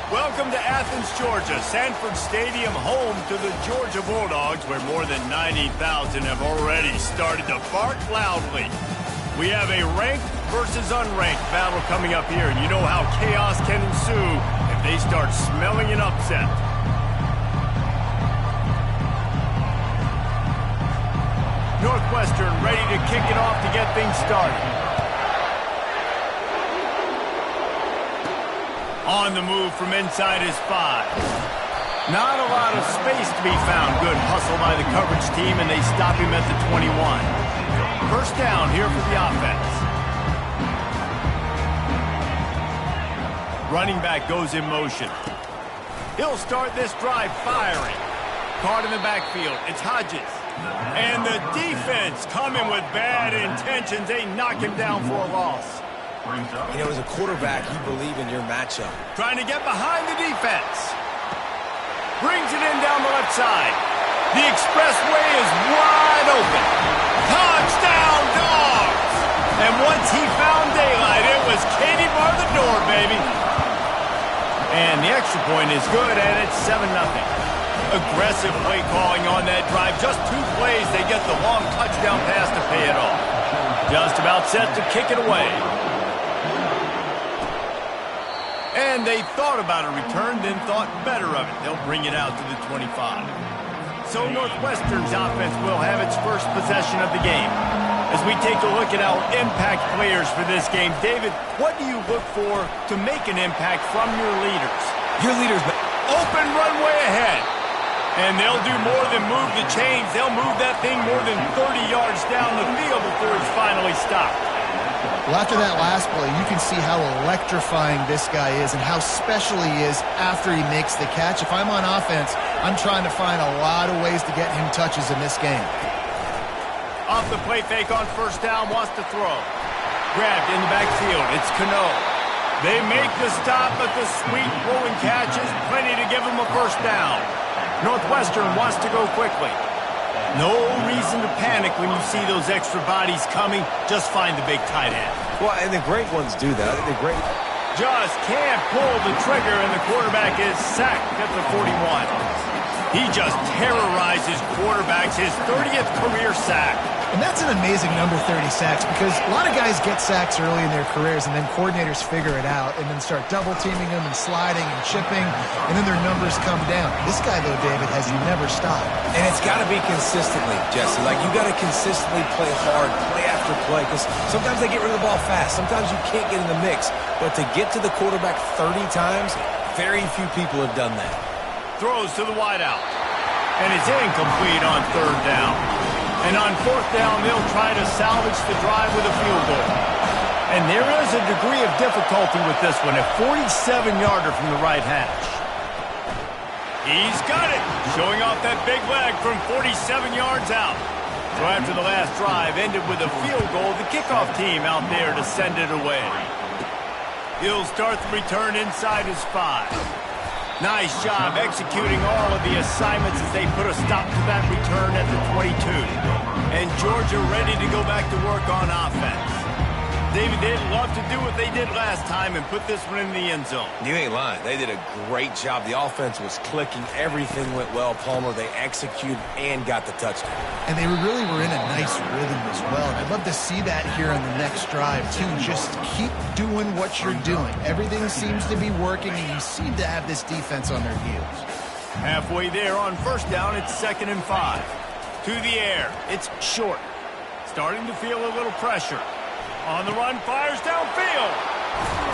Welcome to Athens, Georgia, Sanford Stadium, home to the Georgia Bulldogs, where more than 90,000 have already started to bark loudly. We have a ranked versus unranked battle coming up here, and you know how chaos can ensue if they start smelling an upset. Northwestern ready to kick it off to get things started. On the move from inside his 5. Not a lot of space to be found. Good hustle by the coverage team, and they stop him at the 21. First down here for the offense. Running back goes in motion. He'll start this drive firing. Caught in the backfield. It's Hodges. And the defense coming with bad intentions. They knock him down for a loss. You know, as a quarterback, you believe in your matchup. Trying to get behind the defense. Brings it in down the left side. The expressway is wide open. Touchdown, Dogs! And once he found daylight, it was Katie bar the door, baby. And the extra point is good, and it's 7-0. Aggressive play calling on that drive. Just 2 plays, they get the long touchdown pass to pay it off. Just about set to kick it away. And they thought about a return, then thought better of it. They'll bring it out to the 25. So Northwestern's offense will have its first possession of the game. As we take a look at our impact players for this game, David, what do you look for to make an impact from your leaders? Your leaders, open runway ahead. And they'll do more than move the chains. They'll move that thing more than 30 yards down the field before it's finally stopped. Well, after that last play, you can see how electrifying this guy is and how special he is after he makes the catch. If I'm on offense, I'm trying to find a lot of ways to get him touches in this game. Off the play fake on first down, wants to throw. Grabbed in the backfield, it's Cano. They make the stop, but the sweet rolling catch is plenty to give them a first down. Northwestern wants to go quickly. No reason to panic when you see those extra bodies coming. Just find the big tight end. well, and the great ones do that. They're great. Just can't pull the trigger, and the quarterback is sacked at the 41. He just terrorizes quarterbacks, his 30th career sack. And that's an amazing number, 30 sacks, because a lot of guys get sacks early in their careers, and then coordinators figure it out and then start double-teaming them and sliding and chipping, and then their numbers come down. This guy, though, David, has never stopped. And it's got to be consistently, Jesse. Like, you got to consistently play hard, play after play, because sometimes they get rid of the ball fast. Sometimes you can't get in the mix. But to get to the quarterback 30 times, very few people have done that. Throws to the wideout. And it's incomplete on third down. And on fourth down, they'll try to salvage the drive with a field goal. And there is a degree of difficulty with this one, a 47-yarder from the right hash. He's got it, showing off that big leg from 47 yards out. So after the last drive ended with a field goal, the kickoff team out there to send it away. He'll start the return inside his 5. Nice job executing all of the assignments as they put a stop to that return at the 22. And Georgia ready to go back to work on offense. David, they'd love to do what they did last time and put this one in the end zone. You ain't lying. They did a great job. The offense was clicking. Everything went well, Palmer. They executed and got the touchdown. And they really were in a nice rhythm as well. And I'd love to see that here on the next drive, too. Just keep doing what you're doing. Everything seems to be working, and you seem to have this defense on their heels. Halfway there on first down, it's 2nd and 5. To the air. It's short. Starting to feel a little pressure. On the run, fires downfield.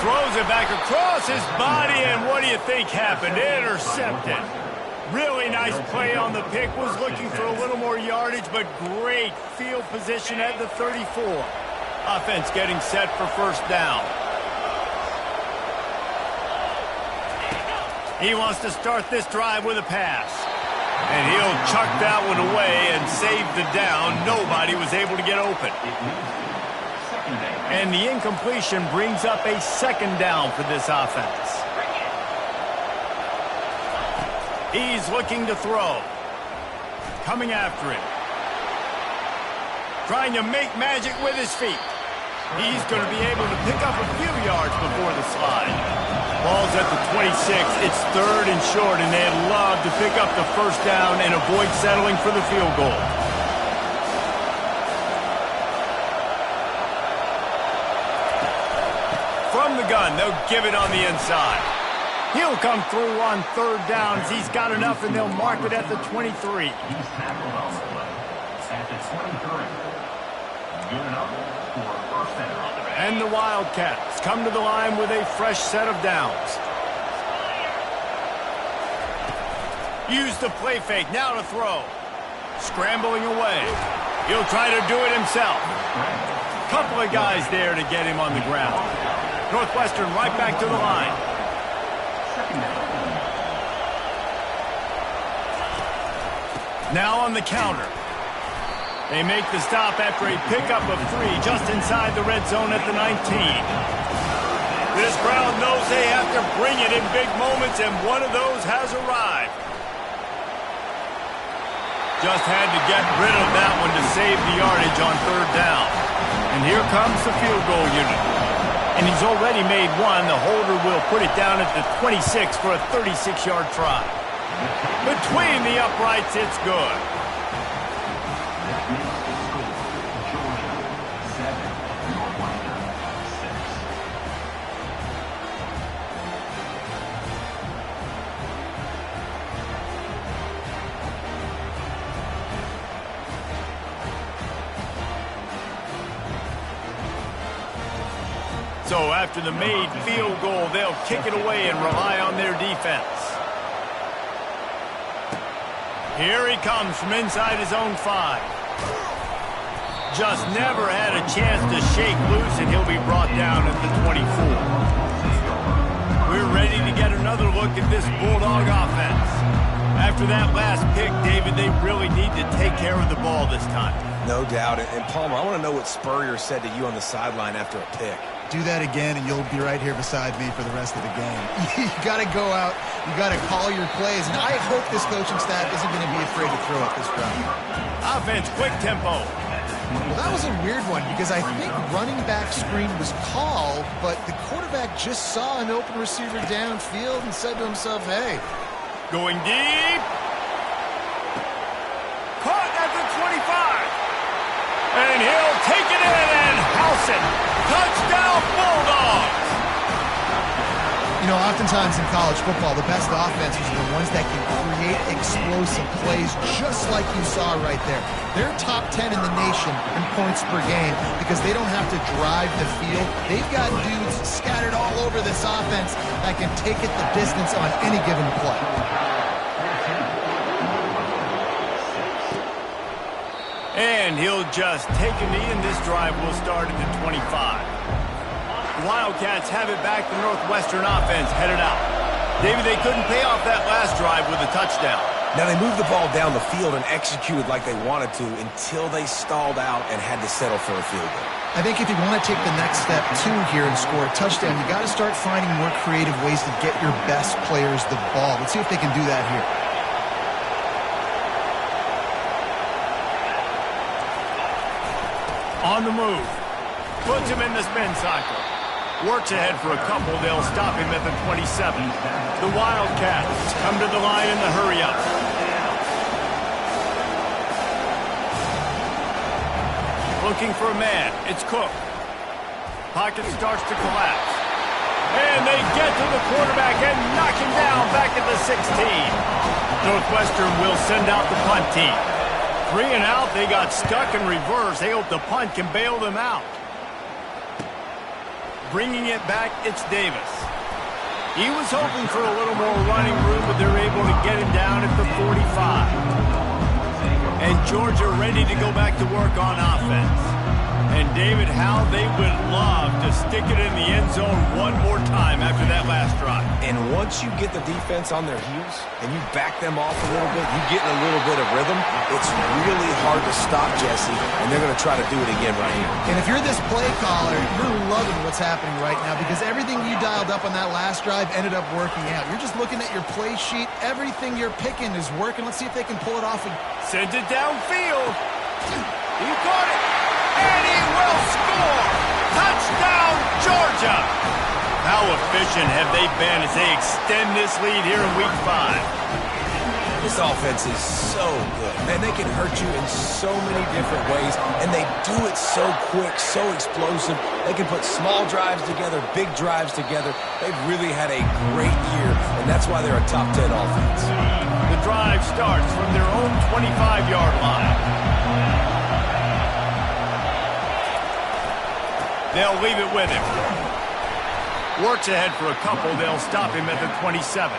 Throws it back across his body, and what do you think happened? Intercepted. Really nice play on the pick. Was looking for a little more yardage, but great field position at the 34. Offense getting set for first down. He wants to start this drive with a pass. And he'll chuck that one away and save the down. Nobody was able to get open. And the incompletion brings up a 2nd down for this offense. He's looking to throw. Coming after it. Trying to make magic with his feet. He's going to be able to pick up a few yards before the slide. Ball's at the 26. It's 3rd and short, and they'd love to pick up the first down and avoid settling for the field goal. From the gun, they'll give it on the inside. He'll come through on 3rd down as he's got enough, and they'll mark it at the 23. He's tackled on the play. At the 23. Good enough for a first down. And the Wildcats come to the line with a fresh set of downs. Use the play fake, now to throw. Scrambling away. He'll try to do it himself. Couple of guys there to get him on the ground. Northwestern right back to the line. Now on the counter. They make the stop after a pickup of 3 just inside the red zone at the 19. This crowd knows they have to bring it in big moments, and one of those has arrived. Just had to get rid of that one to save the yardage on 3rd down. And here comes the field goal unit. And he's already made one. The holder will put it down at the 26 for a 36-yard try. Between the uprights, it's good. So after the made field goal, they'll kick it away and rely on their defense. Here he comes from inside his own 5. Just never had a chance to shake loose, and he'll be brought down at the 24. We're ready to get another look at this Bulldog offense. After that last pick, David, they really need to take care of the ball this time. No doubt. And Palmer, I want to know what Spurrier said to you on the sideline after a pick. Do that again, and you'll be right here beside me for the rest of the game. You got to go out. You got to call your plays, and I hope this coaching staff isn't going to be afraid to throw up this drive. Offense, quick tempo. Well, that was a weird one because I think running back screen was called, but the quarterback just saw an open receiver downfield and said to himself, hey. Going deep. Caught at the 25. And he'll take it in and house it. Touchdown, Bulldogs! You know, oftentimes in college football, the best offenses are the ones that can create explosive plays just like you saw right there. They're top 10 in the nation in points per game because they don't have to drive the field. They've got dudes scattered all over this offense that can take it the distance on any given play. And he'll just take a knee, and this drive will start at the 25. The Wildcats have it back. The Northwestern offense headed out. David, they couldn't pay off that last drive with a touchdown. Now, they moved the ball down the field and executed like they wanted to until they stalled out and had to settle for a field goal. I think if you want to take the next step, too, here and score a touchdown, you got to start finding more creative ways to get your best players the ball. Let's see if they can do that here. On the move. Puts him in the spin cycle. Works ahead for a couple. They'll stop him at the 27. The Wildcats come to the line in the hurry-up. Looking for a man. It's Cook. Pocket starts to collapse. And they get to the quarterback and knock him down back at the 16. Northwestern will send out the punt team. 3 and out, they got stuck in reverse. They hope the punt can bail them out. Bringing it back, it's Davis. He was hoping for a little more running room, but they're able to get him down at the 45. And Georgia ready to go back to work on offense. And David, how they would love to stick it in the end zone one more time after that last drive. And once you get the defense on their heels and you back them off a little bit, you get in a little bit of rhythm, it's really hard to stop, Jesse, and they're going to try to do it again right here. And if you're this play caller, you're loving what's happening right now because everything you dialed up on that last drive ended up working out. You're just looking at your play sheet. Everything you're picking is working. Let's see if they can pull it off. Sends it downfield. He caught it. And he will score! Touchdown, Georgia! How efficient have they been as they extend this lead here in Week 5? This offense is so good. Man, they can hurt you in so many different ways, and they do it so quick, so explosive. They can put small drives together, big drives together. They've really had a great year, and that's why they're a top 10 offense. The drive starts from their own 25-yard line. They'll leave it with him. Works ahead for a couple. They'll stop him at the 27.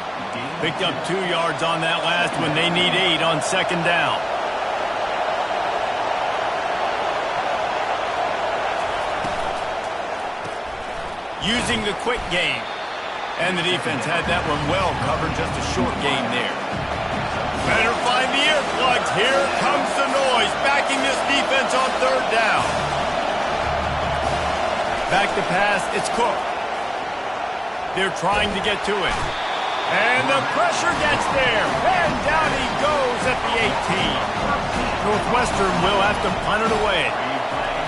Picked up 2 yards on that last one. They need 8 on second down. Using the quick game. And the defense had that one well covered. Just a short game there. Better find the earplugs. Here comes the noise. Backing this defense on third down. Back to pass. It's Cook. They're trying to get to it. And the pressure gets there. And down he goes at the 18. Northwestern will have to punt it away.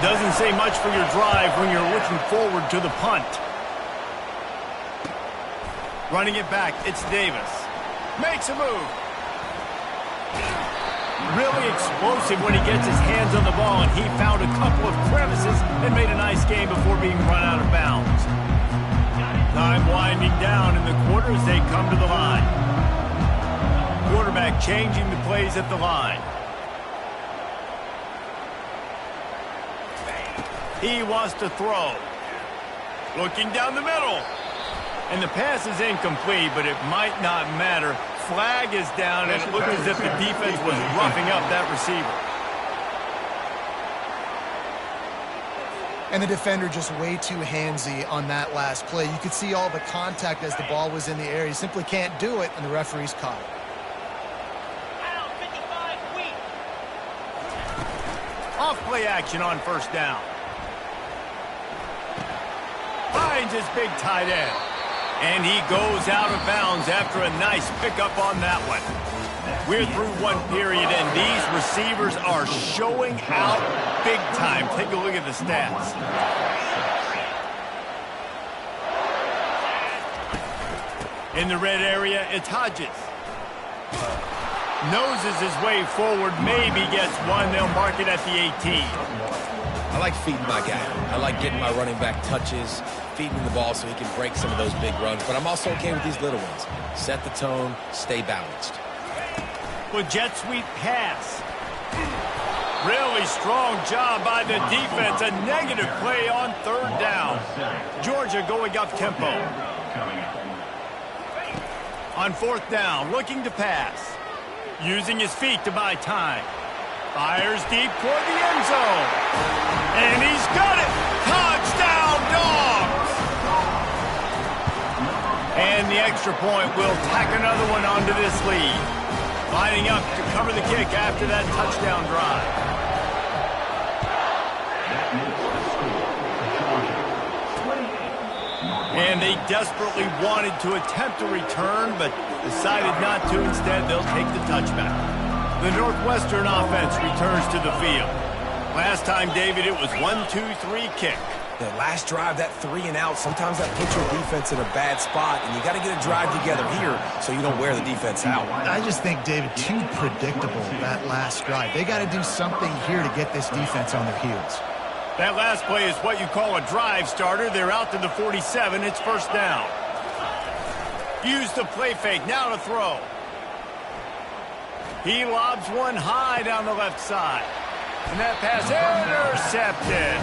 Doesn't say much for your drive when you're looking forward to the punt. Running it back, it's Davis. Makes a move. Really explosive when he gets his hands on the ball, and he found a couple of crevices and made a nice game before being run out of bounds. Time winding down in the quarter as they come to the line. Quarterback changing the plays at the line. He wants to throw. Looking down the middle. And the pass is incomplete, but it might not matter. Flag is down, and it looked as if the defense was roughing up that receiver. And the defender just way too handsy on that last play. You could see all the contact as the ball was in the air. He simply can't do it, and the referee's caught it. Off play action on first down. Finds his big tight end. And he goes out of bounds after a nice pickup on that one. We're through one period, and these receivers are showing out big time. Take a look at the stats. In the red area, it's Hodges. Noses his way forward, maybe gets one. They'll mark it at the 18. I like feeding my guy. I like getting my running back touches, feeding the ball so he can break some of those big runs. But I'm also okay with these little ones. Set the tone, stay balanced. With jet sweep pass. Really strong job by the defense. A negative play on third down. Georgia going up tempo. On fourth down, looking to pass. Using his feet to buy time. Fires deep toward the end zone. And he's got it. Touchdown, Dogs! And the extra point will tack another one onto this lead. Lining up to cover the kick after that touchdown drive. And they desperately wanted to attempt a return, but decided not to. Instead, they'll take the touchback. The Northwestern offense returns to the field. Last time, David, it was 1-2-3 kick. The last drive, that 3 and out, sometimes that puts your defense in a bad spot, and you got to get a drive together here so you don't wear the defense out. I just think, David, too predictable, that last drive. They got to do something here to get this defense on their heels. That last play is what you call a drive starter. They're out to the 47. It's first down. Use the play fake. Now to throw. He lobs one high down the left side. And that pass intercepted.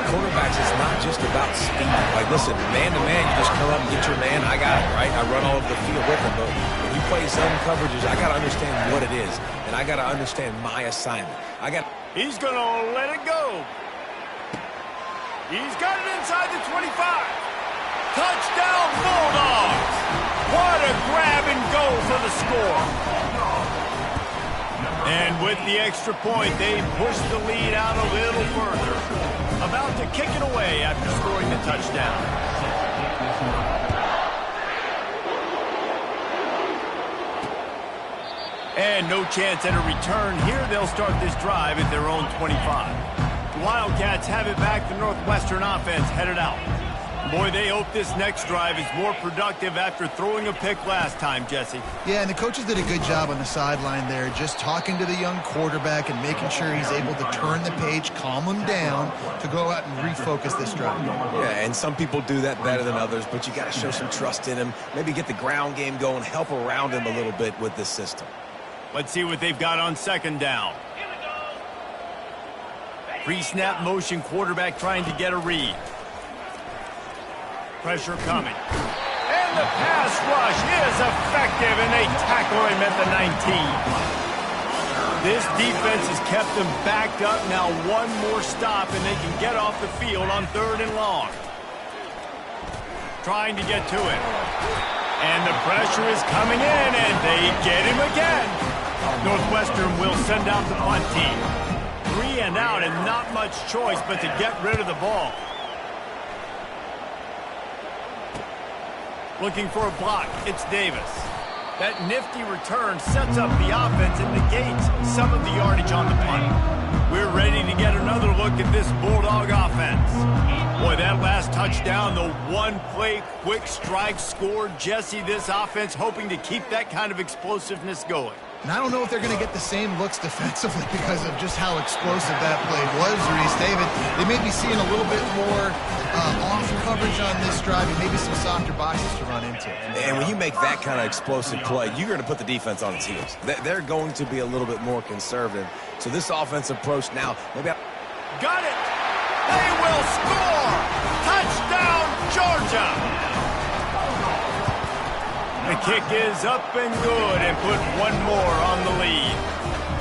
Quarterbacks, it's not just about speed. Like, listen, man-to-man, you just come up and get your man. I got it, right? I run all over the field with him. But when you play zone coverages, I got to understand what it is. And I got to understand my assignment. He's going to let it go. He's got it inside the 25. Touchdown, Bulldogs. What a grab and go for the score. And with the extra point, they push the lead out a little further. About to kick it away after scoring the touchdown. And no chance at a return here. They'll start this drive at their own 25. The Wildcats have it back. The Northwestern offense headed out. Boy, they hope this next drive is more productive after throwing a pick last time, Jesse. Yeah, and the coaches did a good job on the sideline there, just talking to the young quarterback and making sure he's able to turn the page, calm him down to go out and refocus this drive. Yeah, and some people do that better than others, but you got to show some trust in him. Maybe get the ground game going, help around him a little bit with this system. Let's see what they've got on second down. Pre-snap motion, quarterback trying to get a read. Pressure coming. And the pass rush is effective, and they tackle him at the 19. This defense has kept them backed up. Now one more stop, and they can get off the field on 3rd and long. Trying to get to it. And the pressure is coming in, and they get him again. Northwestern will send out the punt team. 3 and out, and not much choice but to get rid of the ball. Looking for a block, it's Davis. That nifty return sets up the offense and negates some of the yardage on the punt. We're ready to get another look at this Bulldog offense. Boy, that last touchdown, the one-play quick strike score. Jesse, this offense hoping to keep that kind of explosiveness going. And I don't know if they're going to get the same looks defensively because of just how explosive that play was, Reese. David, they may be seeing a little bit more off coverage on this drive and maybe some softer boxes to run into. And when you make that kind of explosive play, you're going to put the defense on its heels. They're going to be a little bit more conservative. So this offensive approach now, maybe... Got it! They will score! Touchdown, Georgia! The kick is up and good and put one more on the lead.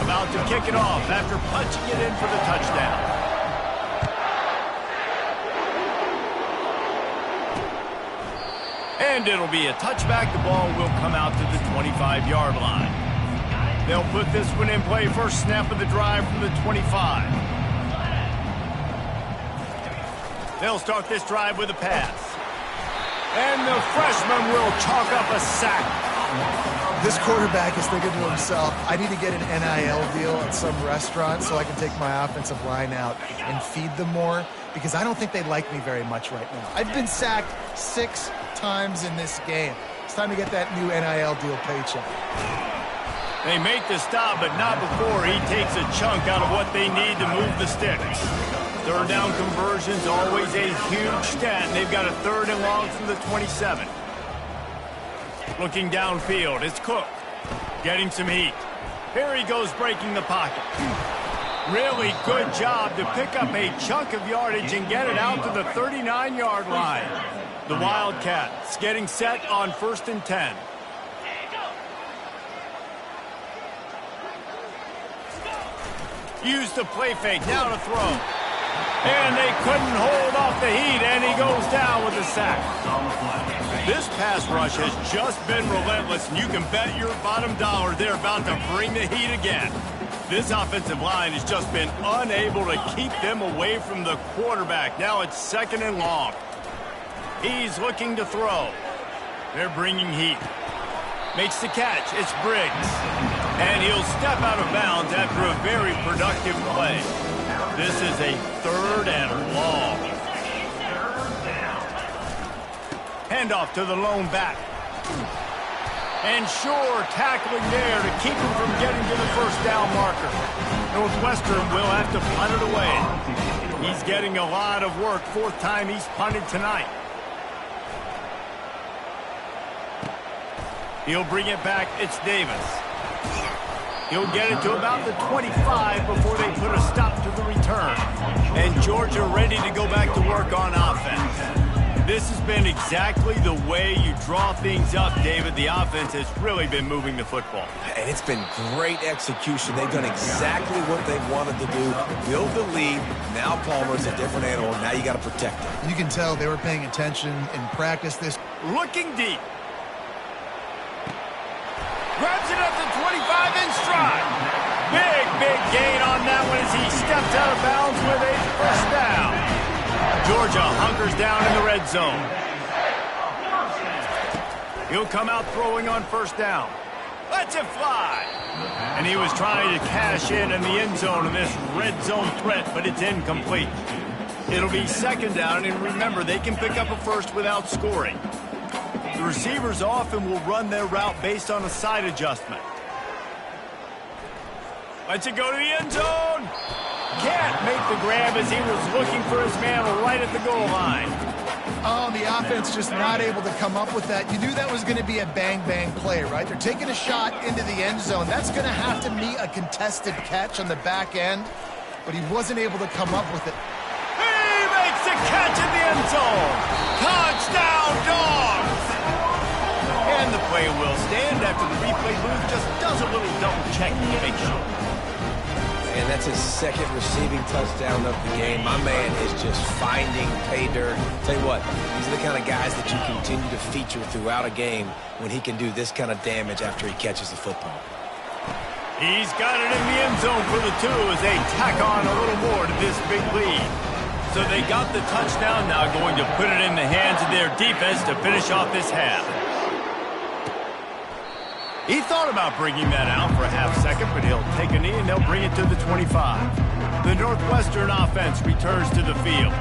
About to kick it off after punching it in for the touchdown. And it'll be a touchback. The ball will come out to the 25-yard line. They'll put this one in play. First snap of the drive from the 25. They'll start this drive with a pass. And the freshman will chalk up a sack. This quarterback is thinking to himself, I need to get an NIL deal at some restaurant so I can take my offensive line out and feed them more, because I don't think they like me very much right now. I've been sacked 6 times in this game. It's time to get that new NIL deal paycheck. They make the stop, but not before he takes a chunk out of what they need to move the sticks. 3rd down conversion's always a huge stat, and they've got a 3rd and long from the 27. Looking downfield, it's Cook. Getting some heat. Here he goes breaking the pocket. Really good job to pick up a chunk of yardage and get it out to the 39-yard line. The Wildcats getting set on 1st and 10. Use the play fake, now to throw. And they couldn't hold off the heat, and he goes down with a sack. This pass rush has just been relentless, and you can bet your bottom dollar they're about to bring the heat again. This offensive line has just been unable to keep them away from the quarterback. Now it's 2nd and long. He's looking to throw. They're bringing heat. Makes the catch. It's Briggs. And he'll step out of bounds after a very productive play. This is a 3rd and long. Handoff to the lone back. And sure, tackling there to keep him from getting to the 1st down marker. Northwestern will have to punt it away. He's getting a lot of work. 4th time he's punted tonight. He'll bring it back. It's Davis. He'll get it to about the 25 before they put a stop to the return. And Georgia ready to go back to work on offense. This has been exactly the way you draw things up, David. The offense has really been moving the football. And it's been great execution. They've done exactly what they wanted to do. Build the lead. Now Palmer's a different animal. Now you got to protect him. You can tell they were paying attention in practice. This looking deep. Grabs it at the 25 in stride. Big gain on that one as he steps out of bounds with a 1st down. Georgia hunkers down in the red zone. He'll come out throwing on 1st down. Lets it fly. And he was trying to cash in the end zone in this red zone threat, but it's incomplete. It'll be second down, and remember, they can pick up a first without scoring. The receivers often will run their route based on a side adjustment. Lets it go to the end zone. Can't make the grab as he was looking for his man right at the goal line. Oh, the offense just not able to come up with that. You knew that was going to be a bang-bang play, right? They're taking a shot into the end zone. That's going to have to meet a contested catch on the back end, but he wasn't able to come up with it. He makes the catch in the end zone. Touchdown, Dogs! And the play will stand after the replay booth just does a little double-check to make sure. And that's his second receiving touchdown of the game. My man is just finding pay dirt. Tell you what, these are the kind of guys that you continue to feature throughout a game when he can do this kind of damage after he catches the football. He's got it in the end zone for the two as they tack on a little more to this big lead. So they got the touchdown, now going to put it in the hands of their defense to finish off this half. He thought about bringing that out for a half second, but he'll take a knee and they'll bring it to the 25. The Northwestern offense returns to the field.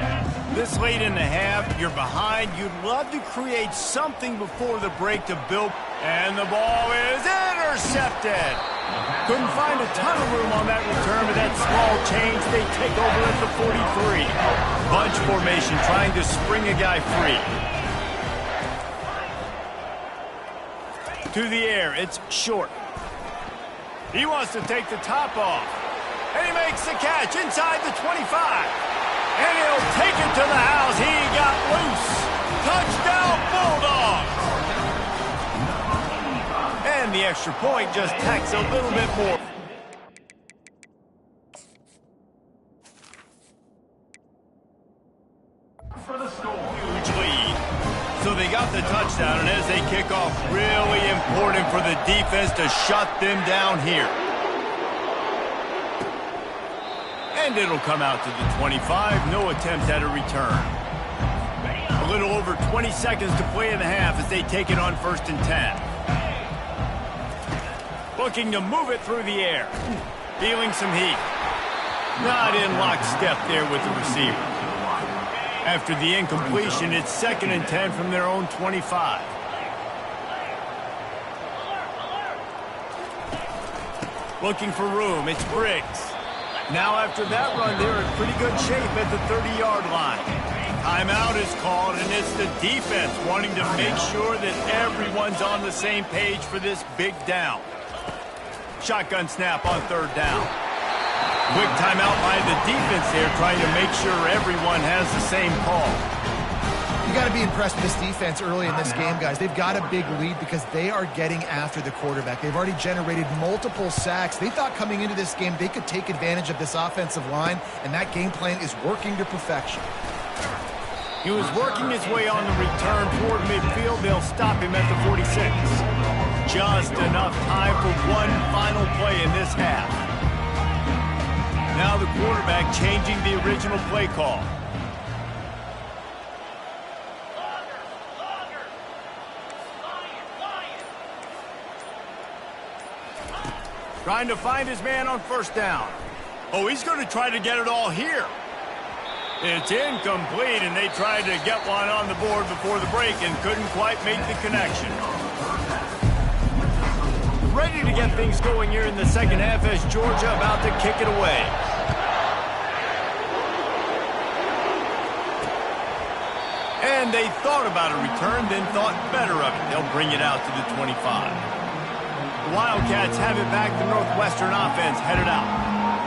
This late in the half, you're behind. You'd love to create something before the break to build. And the ball is intercepted. Couldn't find a ton of room on that return, but that small change, they take over at the 43. Bunch formation trying to spring a guy free. To the air, it's short. He wants to take the top off. And he makes the catch inside the 25. And he'll take it to the house. He got loose. Touchdown, Bulldogs! And the extra point just tacks a little bit more. For the score. Huge lead. So they got the touchdown, and as they kick off, really important for the defense to shut them down here. And it'll come out to the 25. No attempt at a return. A little over 20 seconds to play in the half as they take it on 1st and 10. Looking to move it through the air. Feeling some heat. Not in lockstep there with the receiver. After the incompletion, it's 2nd and 10 from their own 25. Looking for room, it's Briggs. Now after that run, they're in pretty good shape at the 30-yard line. Timeout is called, and it's the defense wanting to make sure that everyone's on the same page for this big down. Shotgun snap on 3rd down. Quick timeout by the defense there, trying to make sure everyone has the same call. You got to be impressed with this defense early in this game, guys. They've got a big lead because they are getting after the quarterback. They've already generated multiple sacks. They thought coming into this game they could take advantage of this offensive line, and that game plan is working to perfection. He was working his way on the return toward midfield. They'll stop him at the 46. Just enough time for one final play in this half. Now the quarterback changing the original play call. Trying to find his man on 1st down. Oh, he's going to try to get it all here. It's incomplete, and they tried to get one on the board before the break and couldn't quite make the connection. Ready to get things going here in the second half as Georgia about to kick it away. And they thought about a return, then thought better of it. They'll bring it out to the 25. The Wildcats have it back. The Northwestern offense headed out.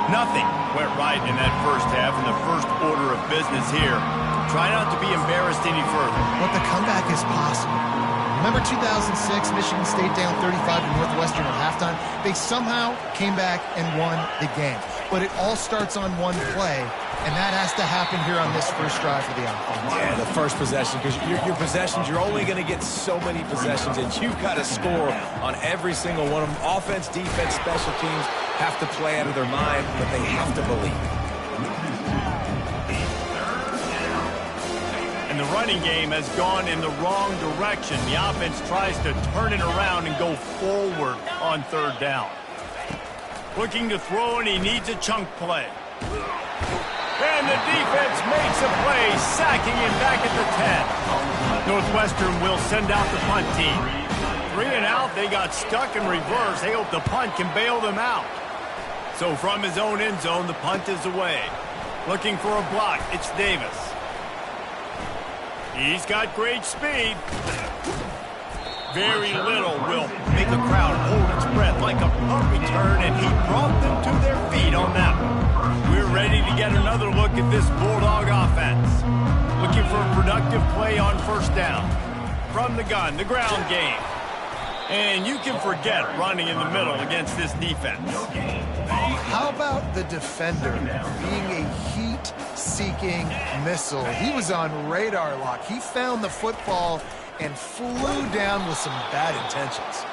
Nothing went right in that first half, in the first order of business here. Try not to be embarrassed any further. But the comeback is possible. Remember 2006, Michigan State down 35 to Northwestern at halftime? They somehow came back and won the game. But it all starts on one play, and that has to happen here on this first drive for the offense. Yeah, the first possession, because your possessions, you're only going to get so many possessions, and you've got to score on every single one of them. Offense, defense, special teams have to play out of their mind, but they have to believe. And the running game has gone in the wrong direction. The offense tries to turn it around and go forward on 3rd down. Looking to throw, and he needs a chunk play. And the defense makes a play, sacking him back at the 10. Northwestern will send out the punt team. 3 and out, they got stuck in reverse. They hope the punt can bail them out. So from his own end zone, the punt is away. Looking for a block, it's Davis. He's got great speed. Very little will make a crowd hold its breath like a punt return, and he brought them to their feet on that one. We're ready to get another look at this Bulldog offense. Looking for a productive play on first down. From the gun, the ground game. And you can forget running in the middle against this defense. How about the defender being a heat-seeking missile? He was on radar lock. He found the football and flew down with some bad intentions.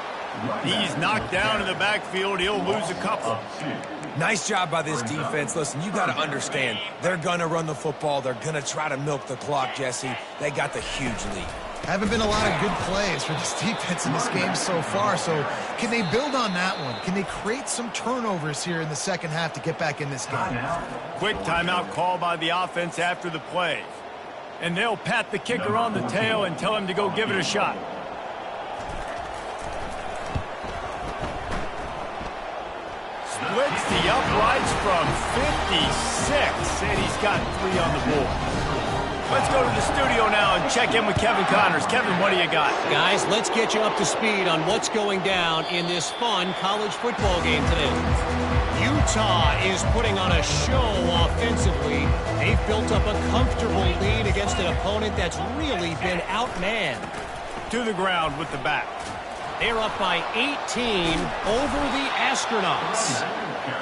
He's knocked down in the backfield. He'll lose a couple. Nice job by this defense. Listen, you got to understand, they're going to run the football. They're going to try to milk the clock, Jesse. They got the huge lead. Haven't been a lot of good plays for this defense in this game so far, so can they build on that one? Can they create some turnovers here in the second half to get back in this game? Quick timeout call by the offense after the play. And they'll pat the kicker on the tail and tell him to go give it a shot. Splits the uprights from 56, and he's got 3 on the board. Let's go to the studio now and check in with Kevin Connors. Kevin, what do you got? Guys, let's get you up to speed on what's going down in this fun college football game today. Utah is putting on a show offensively. They've built up a comfortable lead against an opponent that's really been outmanned. To the ground with the back. They're up by 18 over the Astronauts.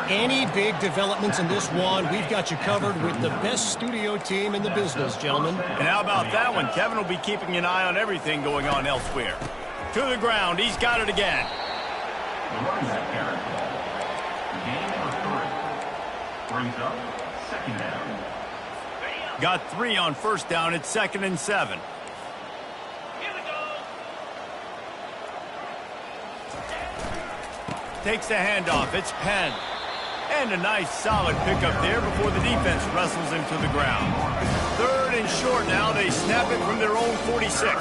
Any big developments in this one, we've got you covered with the best studio team in the business, gentlemen. And how about that one? Kevin will be keeping an eye on everything going on elsewhere. To the ground. He's got it again. The running back carry. Game number 3. Brings up second down. Got 3 on first down. It's 2nd and 7. Takes the handoff. It's Penn. And a nice solid pickup there before the defense wrestles him to the ground. 3rd and short now. They snap it from their own 46.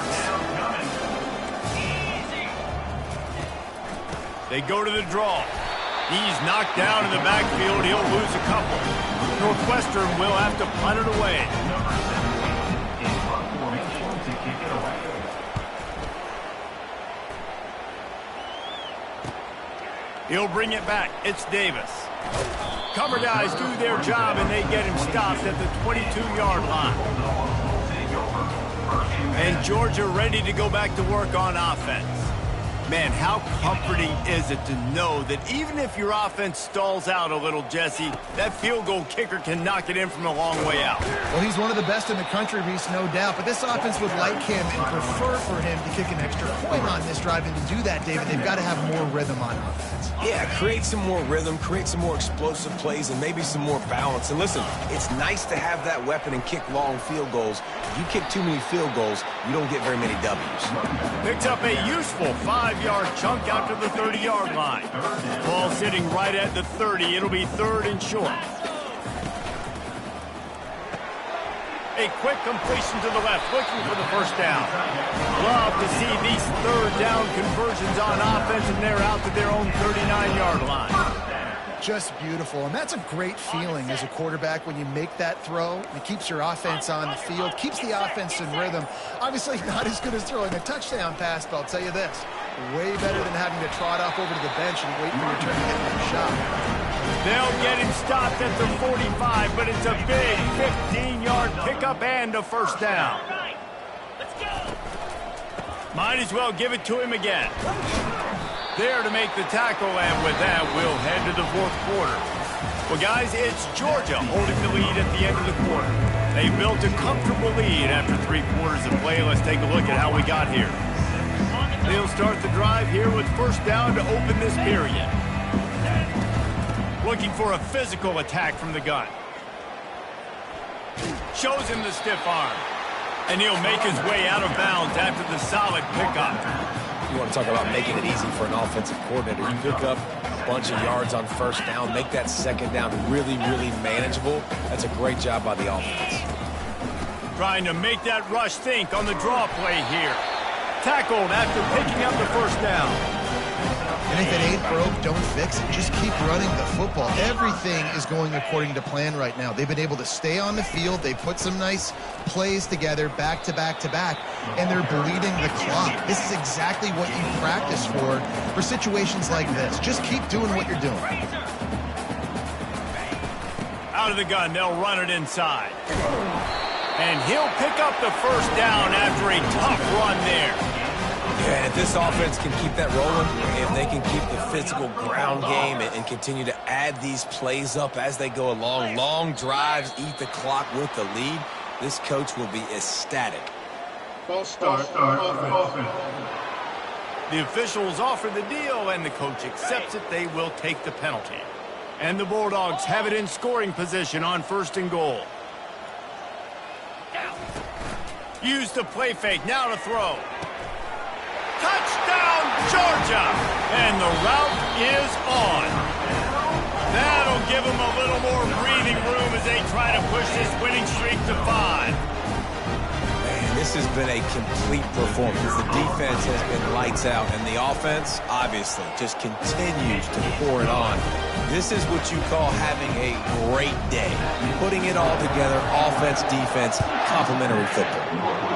They go to the draw. He's knocked down in the backfield. He'll lose a couple. Northwestern will have to punt it away. In front formation to kick it away. He'll bring it back. It's Davis. Cover guys do their job, and they get him stopped at the 22-yard line. And Georgia ready to go back to work on offense. Man, how comforting is it to know that even if your offense stalls out a little, Jesse, that field goal kicker can knock it in from a long way out. Well, he's one of the best in the country, Reese, no doubt. But this offense would like him and prefer for him to kick an extra point on this drive. And to do that, David, they've got to have more rhythm on offense. Yeah, create some more rhythm, create some more explosive plays, and maybe some more balance. And listen, it's nice to have that weapon and kick long field goals. If you kick too many field goals, you don't get very many W's. Picks up a useful 5-yard chunk out to the 30-yard line. Ball sitting right at the 30. It'll be 3rd and short. A quick completion to the left, looking for the first down. Love to see these 3rd down conversions on offense, and they're out to their own 39-yard line. Just beautiful. And that's a great feeling as a quarterback when you make that throw. It keeps your offense on the field, keeps the offense in rhythm. Obviously not as good as throwing a touchdown pass, but I'll tell you this, way better than having to trot off over to the bench and wait for your turn to get another shot. They'll get him stopped at the 45, but it's a big 15-yard pickup and a first down. Might as well give it to him again. There to make the tackle, and with that, we'll head to the 4th quarter. Well, guys, it's Georgia holding the lead at the end of the quarter. They built a comfortable lead after 3 quarters of play. Let's take a look at how we got here. They'll start the drive here with first down to open this period. Looking for a physical attack from the gun. Shows him the stiff arm. And he'll make his way out of bounds after the solid pickup. You want to talk about making it easy for an offensive coordinator. You pick up bunch of yards on first down, make that second down really, really manageable. That's a great job by the offense. Trying to make that rush think on the draw play here. Tackled after picking up the first down. And if it ain't broke, don't fix it. Just keep running the football. Everything is going according to plan right now. They've been able to stay on the field. They put some nice plays together back to back to back, and they're bleeding the clock. This is exactly what you practice for situations like this. Just keep doing what you're doing. Out of the gun, they'll run it inside. And he'll pick up the first down after a tough run there. Yeah, and if this offense can keep that rolling, if they can keep the physical ground game and continue to add these plays up as they go along, long drives, eat the clock with the lead, this coach will be ecstatic. False start offense. The officials offer the deal, and the coach accepts it. They will take the penalty. And the Bulldogs have it in scoring position on 1st and goal. Use the play fake, now to throw. Touchdown, Georgia! And the route is on. That'll give them a little more breathing room as they try to push this winning streak to 5. Man, this has been a complete performance. The defense has been lights out, and the offense, obviously, just continues to pour it on. This is what you call having a great day. Putting it all together, offense, defense, complementary football.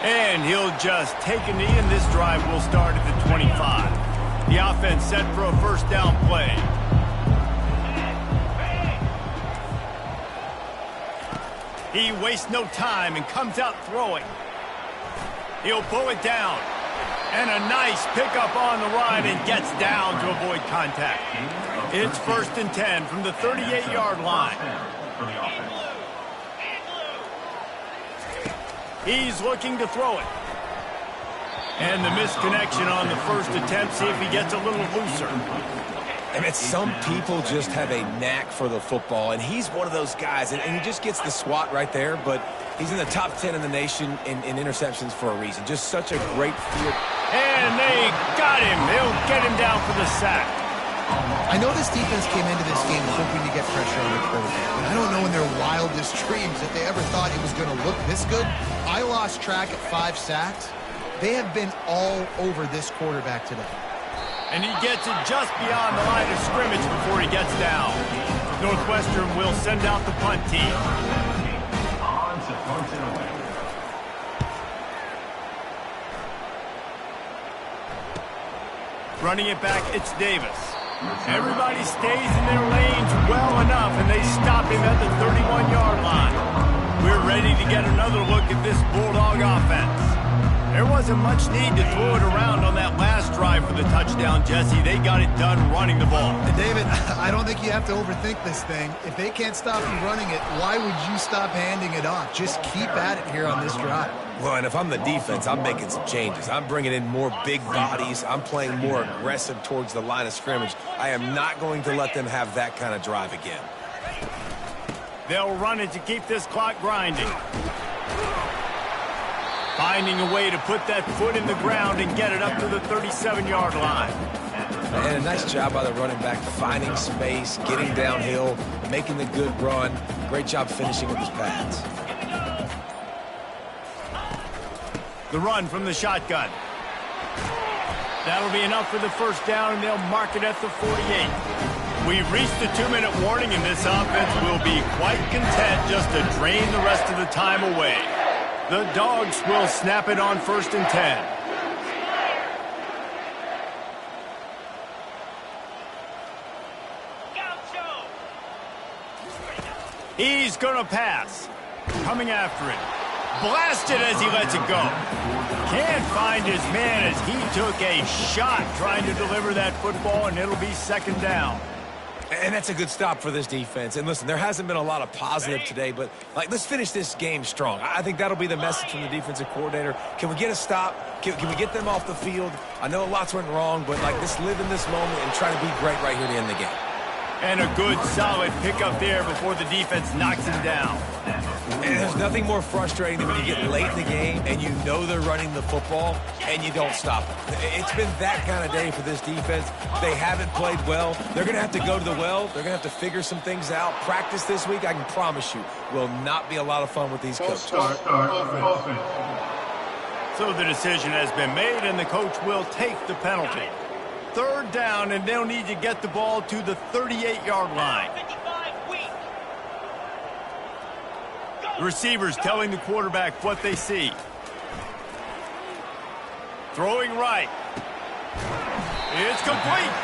And he'll just take a knee, and this drive will start at the 25. The offense set for a first down play. He wastes no time and comes out throwing. He'll pull it down. And a nice pickup on the run and gets down to avoid contact. It's 1st and 10 from the 38-yard line. He's looking to throw it. And the misconnection on the first attempt. See if he gets a little looser. And it's some people just have a knack for the football, and he's one of those guys, and he just gets the swat right there, but he's in the top 10 in the nation in interceptions for a reason. Just such a great field. And they got him. They'll get him down for the sack. I know this defense came into this game hoping to get pressure on the quarterback. I don't know in their wildest dreams if they ever thought it was going to look this good. I lost track at 5 sacks. They have been all over this quarterback today. And he gets it just beyond the line of scrimmage before he gets down. Northwestern will send out the punt team. On to punt it away. Running it back, it's Davis. Everybody stays in their lanes well enough, and they stop him at the 31-yard line. We're ready to get another look at this Bulldog offense. There wasn't much need to throw it around on that last drive for the touchdown, Jesse. They got it done running the ball. And David, I don't think you have to overthink this thing. If they can't stop you running it, why would you stop handing it off? Just keep at it here on this drive. Well, and if I'm the defense, I'm making some changes. I'm bringing in more big bodies. I'm playing more aggressive towards the line of scrimmage. I am not going to let them have that kind of drive again. They'll run it to keep this clock grinding. Finding a way to put that foot in the ground and get it up to the 37-yard line. And a nice job by the running back, finding space, getting downhill, making the good run. Great job finishing with his pads. The run from the shotgun. That'll be enough for the first down, and they'll mark it at the 48. We've reached the 2-minute warning, and this offense will be quite content just to drain the rest of the time away. The Dogs will snap it on 1st and 10. He's going to pass. Coming after it. Blasted as he lets it go. Can't find his man as he took a shot trying to deliver that football, and it'll be 2nd down. And that's a good stop for this defense. And listen, there hasn't been a lot of positive today, but let's finish this game strong. I think that'll be the message from the defensive coordinator. Can we get a stop? Can we get them off the field? I know lots went wrong, but let's live in this moment and try to be great right here to end the game. And a good, solid pickup there before the defense knocks him down. And there's nothing more frustrating than when you get late in the game and you know they're running the football and you don't stop it. It's been that kind of day for this defense. They haven't played well. They're going to have to go to the well. They're going to have to figure some things out. Practice this week, I can promise you, will not be a lot of fun with these coaches. So the decision has been made, and the coach will take the penalty. Third down, and they'll need to get the ball to the 38-yard line. The receivers telling the quarterback what they see. Throwing right. It's complete.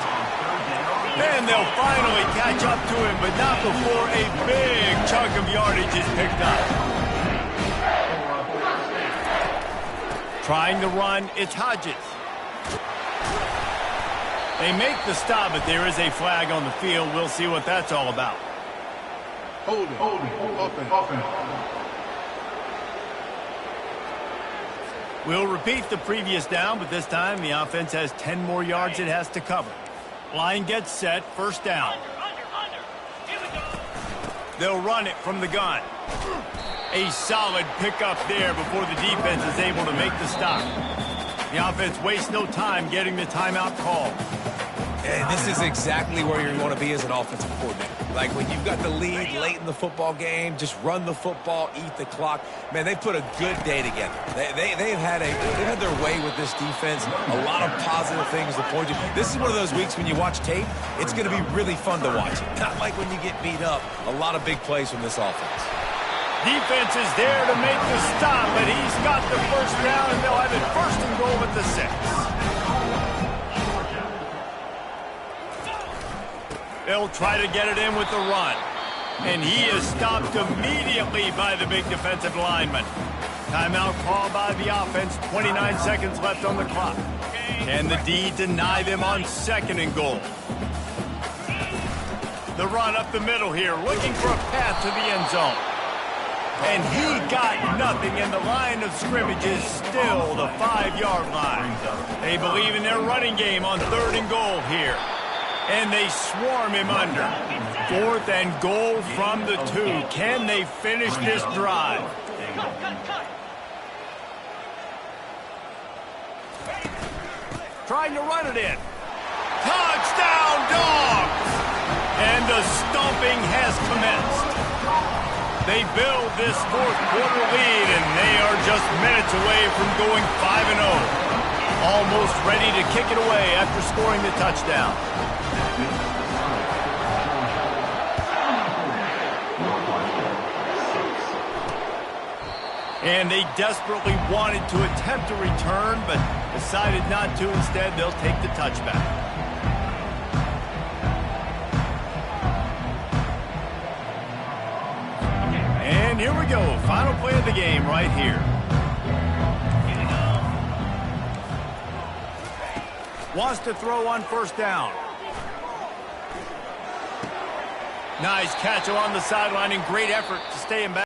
And they'll finally catch up to him, but not before a big chunk of yardage is picked up. Trying to run, it's Hodges. They make the stop, but there is a flag on the field. We'll see what that's all about. Holding. Offense. We'll repeat the previous down, but this time the offense has 10 more yards it has to cover. Line gets set, first down. They'll run it from the gun. A solid pickup there before the defense is able to make the stop. The offense wastes no time getting the timeout call. And this is exactly where you want to be as an offensive coordinator. Like when you've got the lead late in the football game, just run the football, eat the clock. Man, they put a good day together. They've had their way with this defense. A lot of positive things to point to. This is one of those weeks when you watch tape, it's going to be really fun to watch. Not like when you get beat up. A lot of big plays from this offense. Defense is there to make the stop, but he's got the first down, and they'll have it first and goal at the 6. They'll try to get it in with the run. And he is stopped immediately by the big defensive lineman. Timeout called by the offense, 29 seconds left on the clock. Can the D deny them on 2nd and goal? The run up the middle here, looking for a path to the end zone. And he got nothing, and the line of scrimmage is still the 5-yard line. They believe in their running game on 3rd and goal here. And they swarm him under. 4th and goal from the 2. Can they finish this drive? Trying to run it in. Touchdown, Dogs! And the stomping has commenced. They build this 4th quarter lead, and they are just minutes away from going 5-0. Almost ready to kick it away after scoring the touchdown. And they desperately wanted to attempt a return, but decided not to. Instead, they'll take the touchback. And here we go. Final play of the game right here. Wants to throw on 1st down. Nice catch along the sideline and great effort to stay in back.